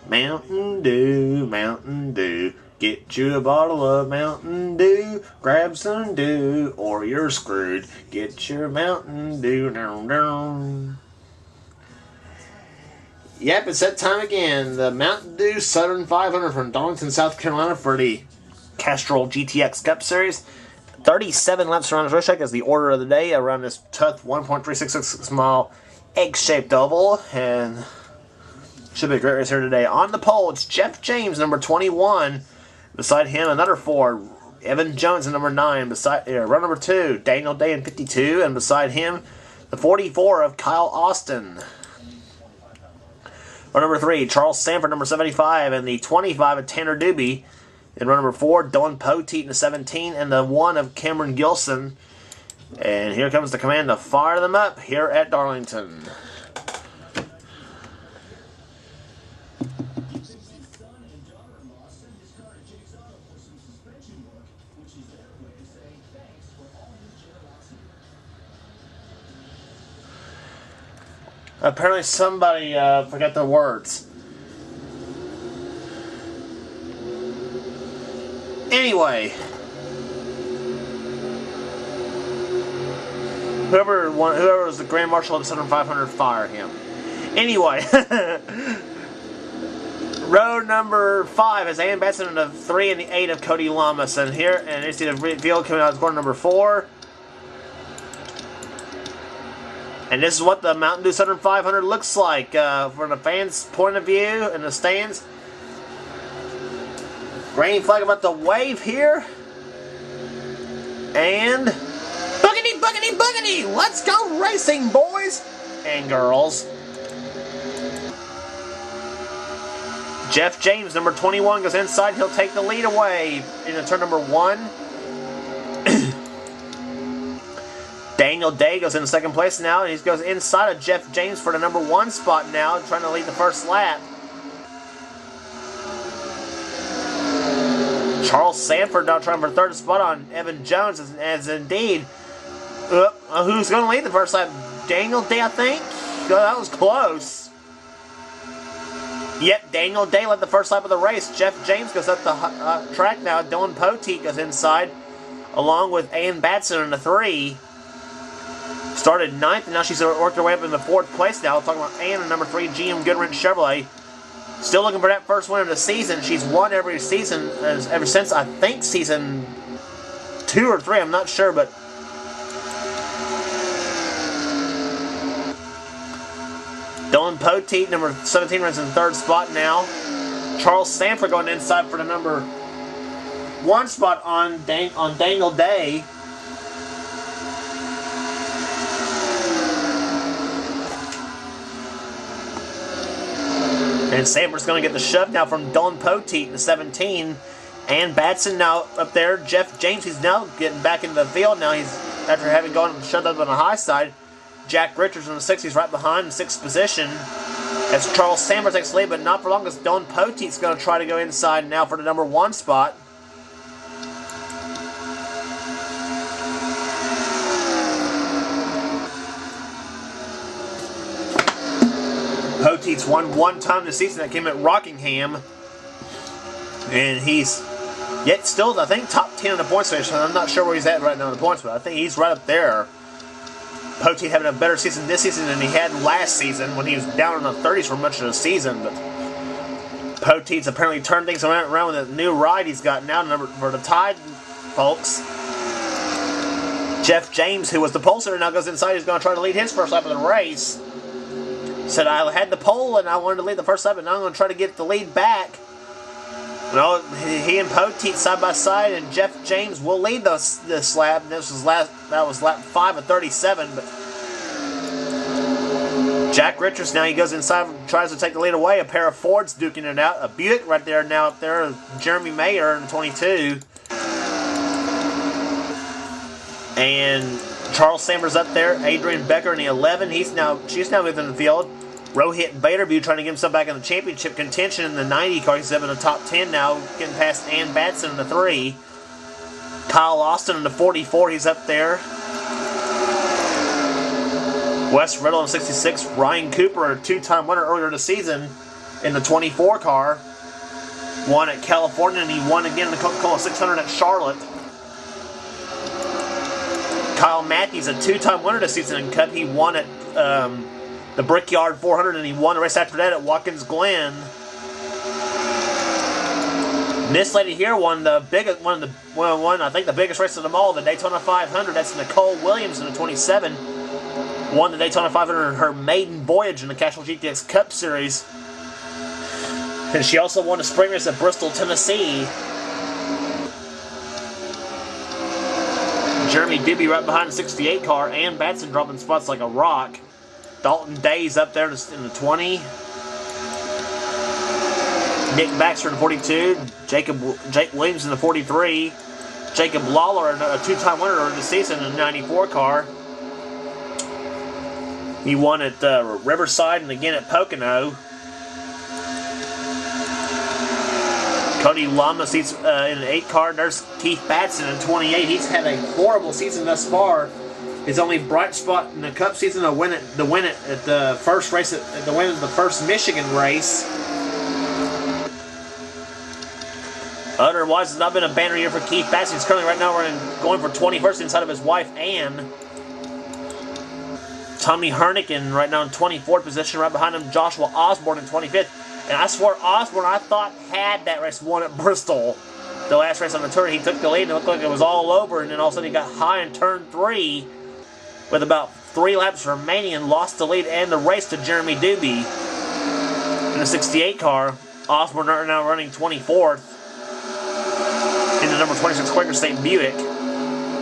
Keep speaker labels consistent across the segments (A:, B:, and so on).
A: Mountain Dew, Mountain Dew. Get you a bottle of Mountain Dew. Grab some dew, or you're screwed. Get your Mountain Dew. Down, down. Yep, it's that time again. The Mountain Dew Southern 500 from Darlington, South Carolina for the Castrol GTX Cup Series. 37 laps around the racetrack is the order of the day around this tough 1.366 mile egg-shaped oval. And should be a great race here today. On the pole, it's Jeff James, number 21. Beside him, another 4, Evan Jones, number 9. Beside run number 2, Daniel Day in 52. And beside him, the 44 of Kyle Austin. Run number 3, Charles Sanford, number 75. And the 25 of Tanner Doobie. And run number 4, Dylan Poteet in the 17. And the 1 of Cameron Gilson. And here comes the command to fire them up here at Darlington. Apparently somebody forgot the words. Anyway, whoever was the Grand Marshal of the Southern 500, fire him. Anyway, row number 5 is Ann Batson and the 3 and the 8 of Cody Lamas. And here, and you see the field coming out of corner number 4. And this is what the Mountain Dew Southern 500 looks like from the fans' point of view in the stands. Green flag about to wave here. And boogity, boogity, boogity! Let's go racing, boys and girls. Jeff James, number 21, goes inside. He'll take the lead away in turn number 1. Daniel Day goes in second place now, and he goes inside of Jeff James for the number 1 spot now, trying to lead the first lap. Charles Sanford now trying for third spot on Evan Jones, as indeed. Who's going to lead the first lap? Daniel Day, I think? That was close. Yep, Daniel Day led the first lap of the race. Jeff James goes up the track now. Dylan Poteet goes inside, along with Ann Batson in the 3. Started 9th, and now she's worked her way up in the 4th place now. Talking about Ann in number 3, GM Goodwrench Chevrolet. Still looking for that first win of the season. She's won every season ever since, I think, season 2 or 3. I'm not sure, but Dylan Poteet, number 17, runs in 3rd spot now. Charles Sanford going inside for the number 1 spot on Daniel Day. And Sanford's going to get the shove now from Dylan Poteet in the 17. And Batson now up there. Jeff James, he's now getting back into the field now. He's, after having gone shoved up on the high side. Jack Richards in the 6th. He's right behind in 6th position. As Charles Sanford takes the lead, but not for long, because Dylan Poteet's going to try to go inside now for the number 1 spot. Poteet's won 1 time this season. That came at Rockingham. And he's yet still, I think, top 10 in the points race. I'm not sure where he's at right now in the points, but I think he's right up there. Poteet having a better season this season than he had last season when he was down in the 30s for much of the season. But Poteet's apparently turned things around with a new ride he's got now for the Tide folks. Jeff James, who was the pole sitter, now goes inside. He's going to try to lead his first lap of the race. Said, I had the pole and I wanted to lead the first lap, and now I'm going to try to get the lead back. No, he and Poteet side by side, and Jeff James will lead this lap. That was lap 5 of 37. But Jack Richards now, he goes inside and tries to take the lead away. A pair of Fords duking it out. A Buick right there now up there. Jeremy Mayer in 22. And Charles Sanders up there. Adrian Becker in the 11. She's now moving the field. Rohit Baderview trying to get himself back in the championship contention in the 90 car. He's up in the top 10 now, getting past Ann Batson in the 3. Kyle Austin in the 44. He's up there. Wes Riddle in 66. Ryan Cooper, a 2-time winner earlier this season, in the 24 car. Won at California, and he won again in the Coca-Cola 600 at Charlotte. Kyle Matthews, a two-time winner this season in Cup. He won at the Brickyard 400, and he won the race after that at Watkins Glen. This lady here won the biggest, I think the biggest race of them all, the Daytona 500. That's Nicole Williams in the 27. Won the Daytona 500 in her maiden voyage in the Castrol GTX Cup Series. And she also won a spring race at Bristol, Tennessee. Jeremy Doobie right behind the 68 car. Ann Batson dropping spots like a rock. Dalton Day's up there in the 20. Nick Baxter in the 42. Jake Williams in the 43. Jacob Lawler, a two-time winner of the season in the 94 car. He won at Riverside and again at Pocono. Cody Lamas in an 8 car. There's Keith Batson in 28. He's had a horrible season thus far. His only bright spot in the Cup season to win it at the first race at the win of the first Michigan race. Otherwise, it's not been a banner year for Keith Batson. He's currently right now going for 21st inside of his wife Ann. Tommy Hernicken right now in 24th position. Right behind him, Joshua Osborne in 25th. And I swear Osborne, I thought, had that race won at Bristol. The last race on the tour, he took the lead and it looked like it was all over. And then all of a sudden he got high in turn 3 with about 3 laps remaining and lost the lead and the race to Jeremy Doobie in the 68 car. Osborne now running 24th in the number 26 Quaker State Buick.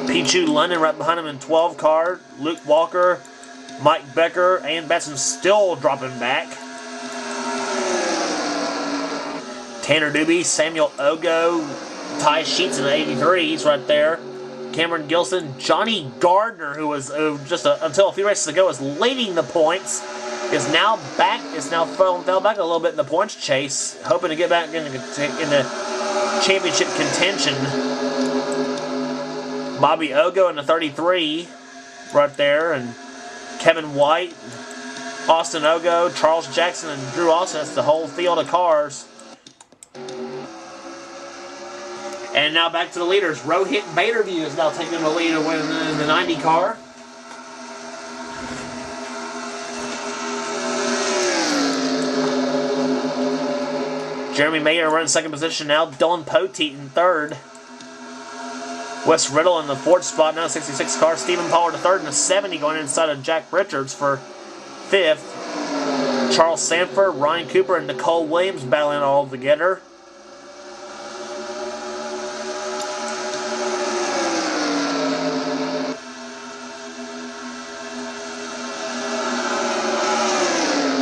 A: Pichu London right behind him in 12 car. Luke Walker, Mike Becker, and Batson still dropping back. Tanner Doobie, Samuel Ogo, Ty Sheets in the 83, he's right there. Cameron Gilson, Johnny Gardner, who was until a few races ago was leading the points, is now fell back a little bit in the points chase, hoping to get back in the championship contention. Bobby Ogo in the 33, right there, and Kevin White, Austin Ogo, Charles Jackson, and Drew Austin. That's the whole field of cars. And now back to the leaders. Rohit Baderview is now taking the lead in the 90 car. Jeremy Mayer running second position now. Dylan Poteet in third. Wes Riddle in the fourth spot now, 66 car. Stephen Pollard the third and the 70 going inside of Jack Richards for fifth. Charles Sanford, Ryan Cooper, and Nicole Williams battling all together.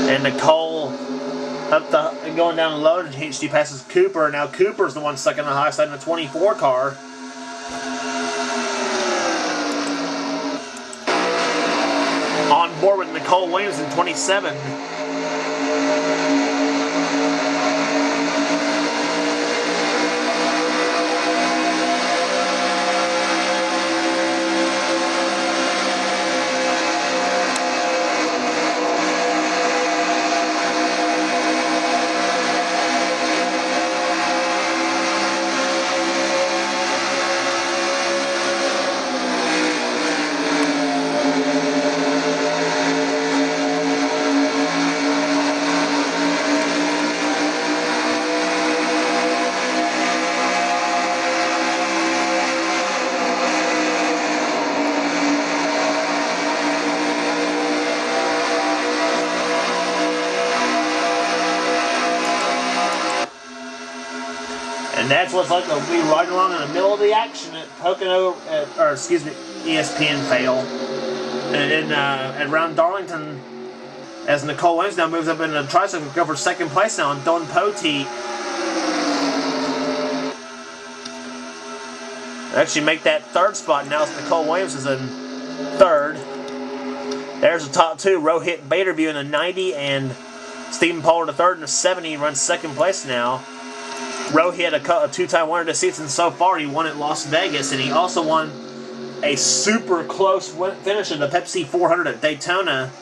A: And Nicole going down the low, and she passes Cooper. Now Cooper's the one stuck in the high side in the 24 car. On board with Nicole Williams in 27. And that's what's like to be right along in the middle of the action at Pocono, ESPN fail. And at Round Darlington, as Nicole Williams now moves up into the tricycle, go for second place now, and Dylan Poteet actually make that third spot. Now it's Nicole Williams is in third. There's the top two. Rohit Baderview in the 90 and Stephen Pollard the third in the 70. He runs second place now. Rohit, a two-time winner this season so far. He won at Las Vegas, and he also won a super close finish in the Pepsi 400 at Daytona.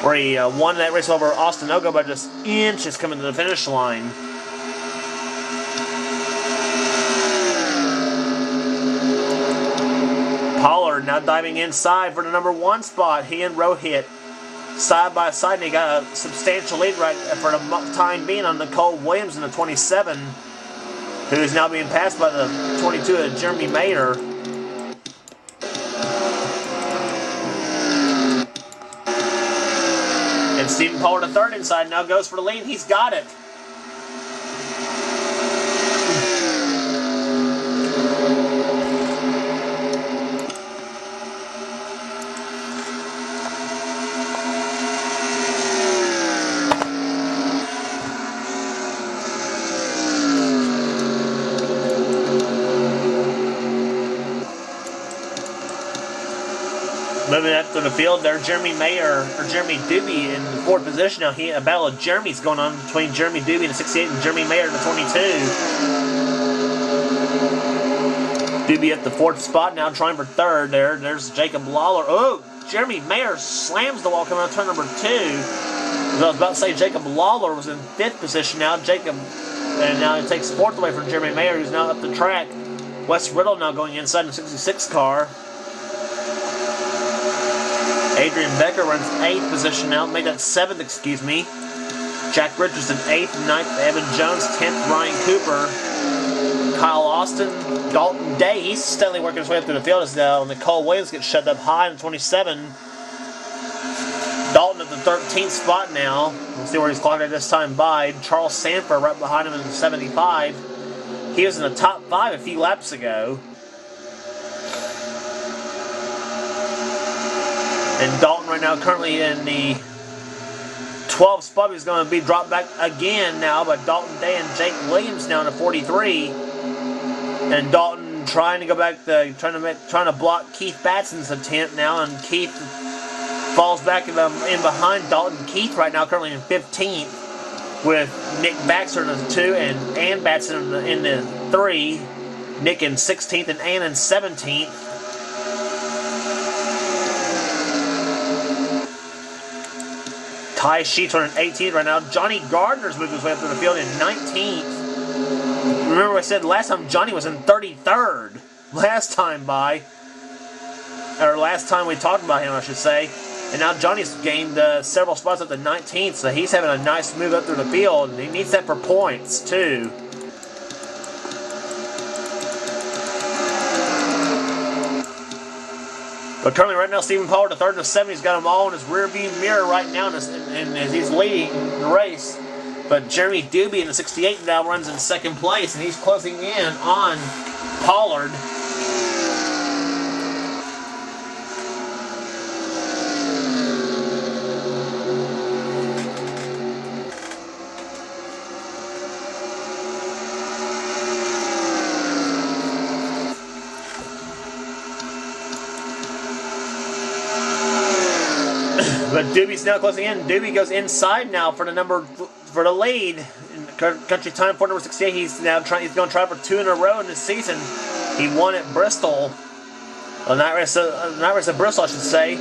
A: where he won that race over Austin Ogo by just inches coming to the finish line. Pollard now diving inside for the number 1 spot. He and Rohit side by side, and he got a substantial lead right for the time being on Nicole Williams in the 27, who is now being passed by the 22 of Jeremy Mayer. And Stephen Pollard, the 3rd inside, now goes for the lead. He's got it. Moving up to the field there, Jeremy Mayer, or Jeremy Doobie in 4th position. Now a battle of Jeremy's going on between Jeremy Doobie in the 68 and Jeremy Mayer in the 22. Doobie at the 4th spot, now trying for 3rd there. There's Jacob Lawler. Oh, Jeremy Mayer slams the wall coming out of turn number 2. As I was about to say, Jacob Lawler was in 5th position now. And now he takes 4th away from Jeremy Mayer, who's now up the track. Wes Riddle now going inside in the 66 car. Adrian Becker runs 8th position now, made that 7th, excuse me. Jack Richardson 8th, 9th, Evan Jones 10th, Ryan Cooper. Kyle Austin, Dalton Day, he's steadily working his way up through the field as now Nicole Williams gets shoved up high in 27. Dalton at the 13th spot now. We'll see where he's clocked at this time by. Charles Sanford right behind him in the 75. He was in the top 5 a few laps ago. And Dalton right now currently in the 12th spot. He's going to be dropped back again now by Dalton Day and Jake Williams now in the 43. And Dalton trying to go back, trying to block Keith Batson's attempt now. And Keith falls back in behind Dalton. Keith right now currently in 15th with Nick Baxter in the 2 and Ann Batson in the 3. Nick in 16th and Ann in 17th. Ty Sheets on an 18th right now. Johnny Gardner's moved his way up to the field in 19th. Remember I said last time Johnny was in 33rd. Last time we talked about him, I should say. And now Johnny's gained several spots up to 19th, so he's having a nice move up through the field. And he needs that for points, too. But currently, right now, Stephen Pollard, the 3rd and the 7th, he's got them all in his rearview mirror right now and as he's leading the race. But Jeremy Doobie in the 68 now runs in 2nd place, and he's closing in on Pollard. But Doobie's now closing in. Doobie goes inside now for the lead. In country time for number 68. He's going to try for 2 in a row in this season. He won at Bristol. Well, not race at Bristol, I should say.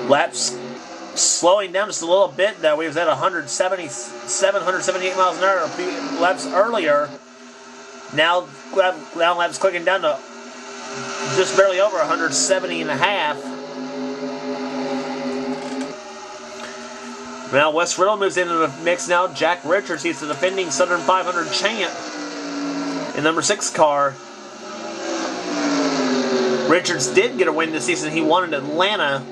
A: Laps slowing down just a little bit though. We was at 177, 178 miles an hour a few laps earlier. Now laps clicking down to just barely over 170 and a half. Now Wes Riddle moves into the mix now. Jack Richards, he's the defending Southern 500 champ in number 6 car. Richards did get a win this season. He won in Atlanta.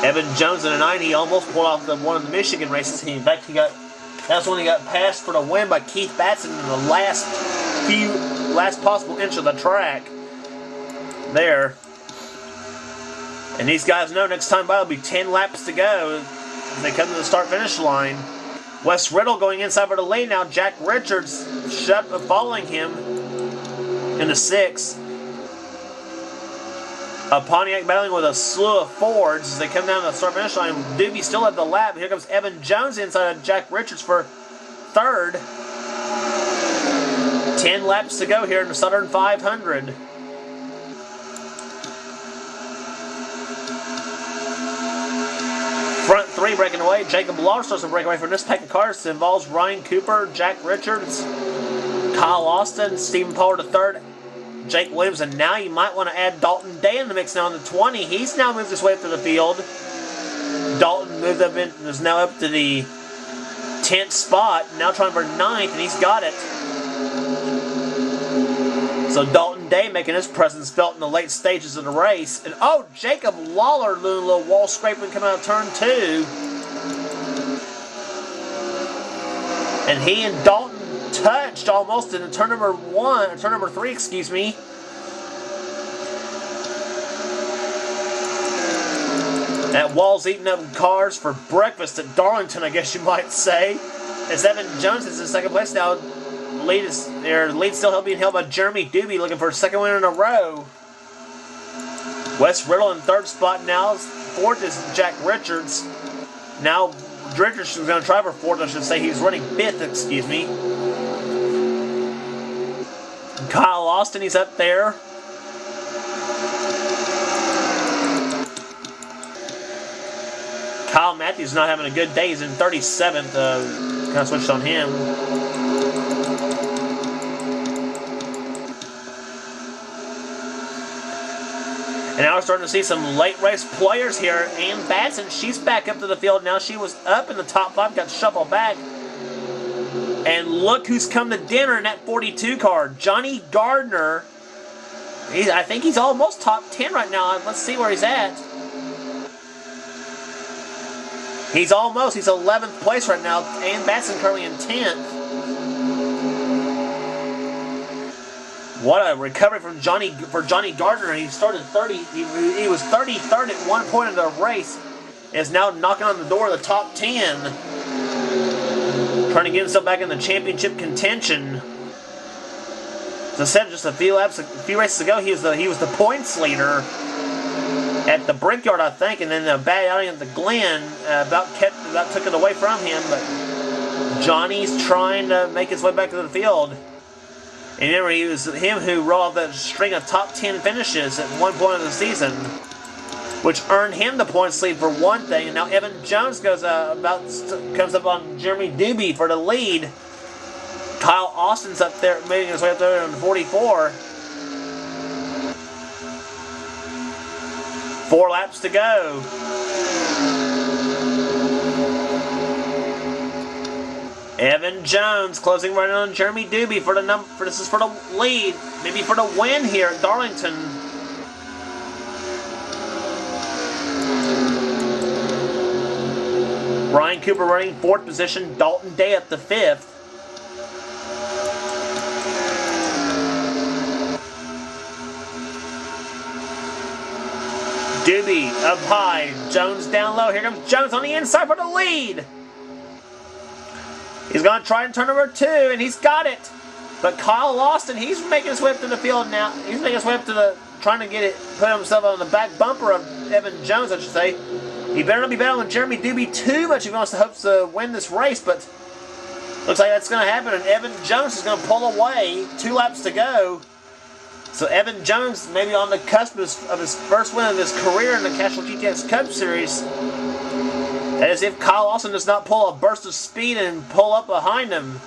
A: Evan Jones in a 9. He almost pulled off one of the Michigan races. In fact, that's when he got passed for the win by Keith Batson in the last possible inch of the track. There. And these guys know next time by will be 10 laps to go as they come to the start-finish line. Wes Riddle going inside for the lead now. Jack Richards following him in the 6. Pontiac battling with a slew of Fords as they come down to the start-finish line. Doobie still at the lap. Here comes Evan Jones inside of Jack Richards for 3rd. 10 laps to go here in the Southern 500. breaking away. Jacob Lawler starts to break away from this pack of cars. It involves Ryan Cooper, Jack Richards, Kyle Austin, Stephen Pollard III, Jake Williams, and now you might want to add Dalton Day in the mix now on the 20. He's now moved his way up to the field. Dalton moved up in, is now up to the 10th spot, now trying for 9th, and he's got it. So Dalton Day making his presence felt in the late stages of the race. And oh, Jacob Lawler doing a little wall scraping coming out of turn 2. And he and Dalton touched almost in turn number 3, excuse me. That wall's eating up cars for breakfast at Darlington, I guess you might say. As Evan Jones is in second place now. Lead still being held by Jeremy Doobie, looking for a second win in a row. Wes Riddle in third spot now. Fourth is Jack Richards. Now Richardson's going to try for fourth, I should say. He's running fifth, excuse me. Kyle Austin, he's up there. Kyle Matthews not having a good day. He's in 37th. Kind of switched on him. And now we're starting to see some late race players here. Ann Batson, she's back up to the field now. She was up in the top 5, got shuffled back. And look who's come to dinner in that 42 car. Johnny Gardner. I think he's almost top 10 right now. Let's see where he's at. He's 11th place right now. Ann Batson currently in 10th. What a recovery from Johnny Gardner. He started 30. He was 33rd at one point in the race. Is now knocking on the door of the top 10. Trying to get himself back in the championship contention. As I said, just a few races ago, he was the points leader at the Brickyard, I think, and then a bad outing at the Glen about took it away from him. But Johnny's trying to make his way back to the field. And remember, it was him who rolled that string of top 10 finishes at one point of the season, which earned him the points lead for one thing. And now Evan Jones comes up on Jeremy Doobie for the lead. Kyle Austin's up there, making his way up there on 44. 4 laps to go. Evan Jones closing right on Jeremy Doobie for the this is for the lead, maybe for the win here at Darlington. Ryan Cooper running 4th position, Dalton Day at the 5th. Doobie up high, Jones down low. Here comes Jones on the inside for the lead. He's going to try and turn number 2, and he's got it. But Kyle Austin, he's making his way up to the field now. He's making his way up to the, trying to put himself on the back bumper of Evan Jones, I should say. He better not be battling with Jeremy Doobie too much if he wants to hope to win this race, but looks like that's going to happen, and Evan Jones is going to pull away. 2 laps to go. So Evan Jones maybe on the cusp of his first win of his career in the Castrol GTX Cup Series. That is if Kyle Austin does not pull a burst of speed and pull up behind him.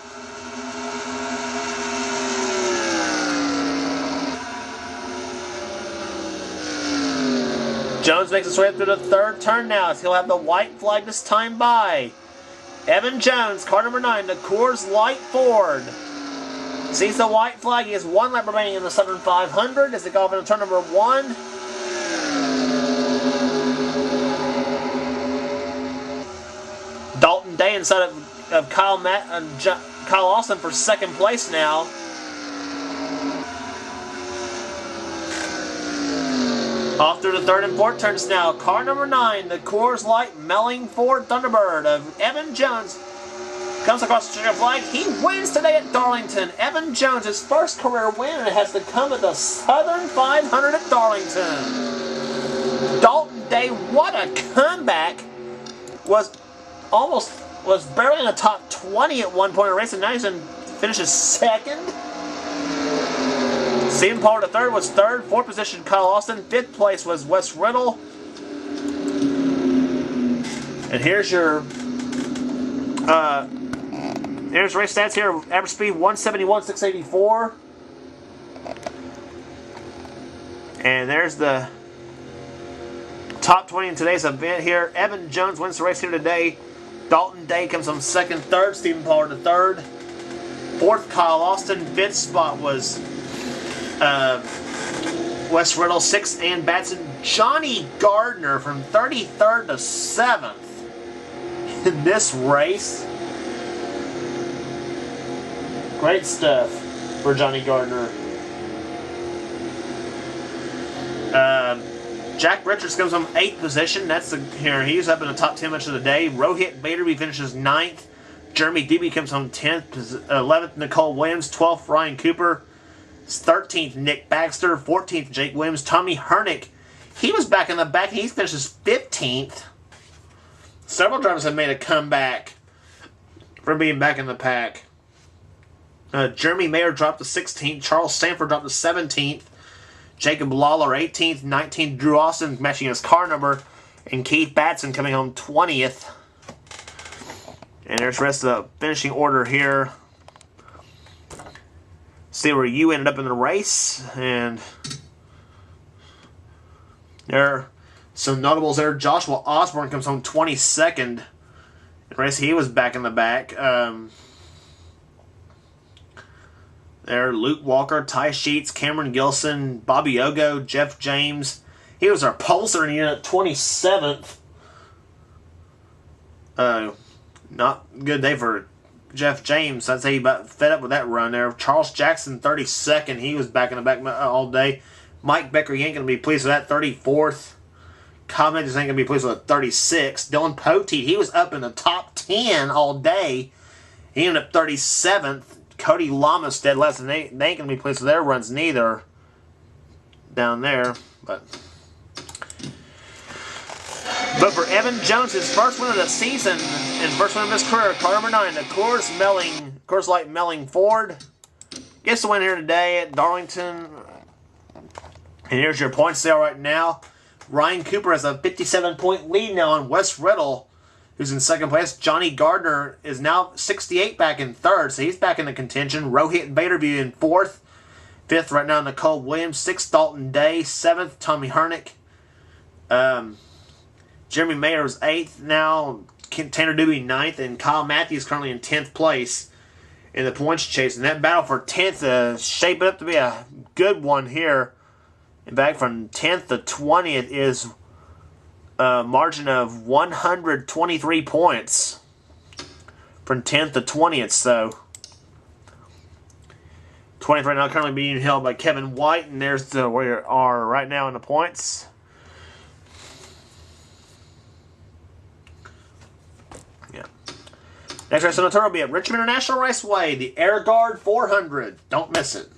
A: Jones makes his way up to the 3rd turn now. He'll have the white flag this time by. Evan Jones, car number 9, the Coors Light Ford. Sees the white flag. He has 1 lap remaining in the Southern 500 as they go off into turn number 1. Dalton Day inside of Kyle Austin for 2nd place now. Off through the 3rd and 4th turns now. Car number 9, the Coors Light Melling Ford Thunderbird of Evan Jones comes across the checkered flag. He wins today at Darlington. Evan Jones, his first career win, and it has to come at the Southern 500 at Darlington. Dalton Day, what a comeback! Was barely in the top 20 at one point in the race, and now he's finishes 2nd. Stephen Pollard III was 3rd. 4th position, Kyle Austin. 5th place was Wes Riddle. And here's your here's race stats here. Average speed 171,684. And there's the top 20 in today's event here. Evan Jones wins the race here today. Dalton Day comes on second, third. Stephen Pollard to third. Fourth, Kyle Austin. Fifth spot was Wes Riddle. Sixth, Ann Batson. Johnny Gardner from 33rd to 7th in this race. Great stuff for Johnny Gardner. Jack Richards comes from 8th position. That's here. He's up in the top 10 much of the day. Rohit Baderby finishes 9th. Jeremy Doobie comes home 10th. 11th, Nicole Williams. 12th, Ryan Cooper. 13th, Nick Baxter. 14th, Jake Williams. Tommy Hernick. He was back in the back. He finishes 15th. Several drivers have made a comeback from being back in the pack. Jeremy Mayer dropped to 16th. Charles Sanford dropped to 17th. Jacob Lawler 18th. 19th, Drew Austin matching his car number. And Keith Batson coming home 20th. And there's the rest of the finishing order here. See where you ended up in the race. And there are some notables there. Joshua Osborne comes home 22nd. In the race, he was back in the back. There, Luke Walker, Ty Sheets, Cameron Gilson, Bobby Ogo, Jeff James. He was our pulser in unit 27th. Not good day for Jeff James. I'd say he about fed up with that run there. Charles Jackson, 32nd. He was back in the back all day. Mike Becker, he ain't going to be pleased with that, 34th. Kyle Mendes ain't going to be pleased with 36th. Dylan Poteet, he was up in the top 10 all day. He ended up 37th. Cody Lamas dead last, and they ain't going to be pleased with their runs neither down there. But for Evan Jones, his first win of the season and first win of his career, car number 9, the Coors Light Melling Ford, gets the win here today at Darlington. And here's your point sale right now. Ryan Cooper has a 57-point lead now on Wes Riddle, who's in second place. Johnny Gardner is now 68 back in third, so he's back in the contention. Rohit Baderby in fourth. Fifth right now, Nicole Williams. Sixth, Dalton Day. Seventh, Tommy Hernick. Jeremy Mayer was eighth now. Tanner Doobie ninth, and Kyle Matthews currently in 10th place in the points chase. And that battle for 10th is shaping up to be a good one here. And back from 10th to 20th is a margin of 123 points from 10th to 20th. So 20th right now currently being held by Kevin White, and there's where we are right now in the points. Yeah. Next race on the tour will be at Richmond International Raceway, the Air Guard 400. Don't miss it.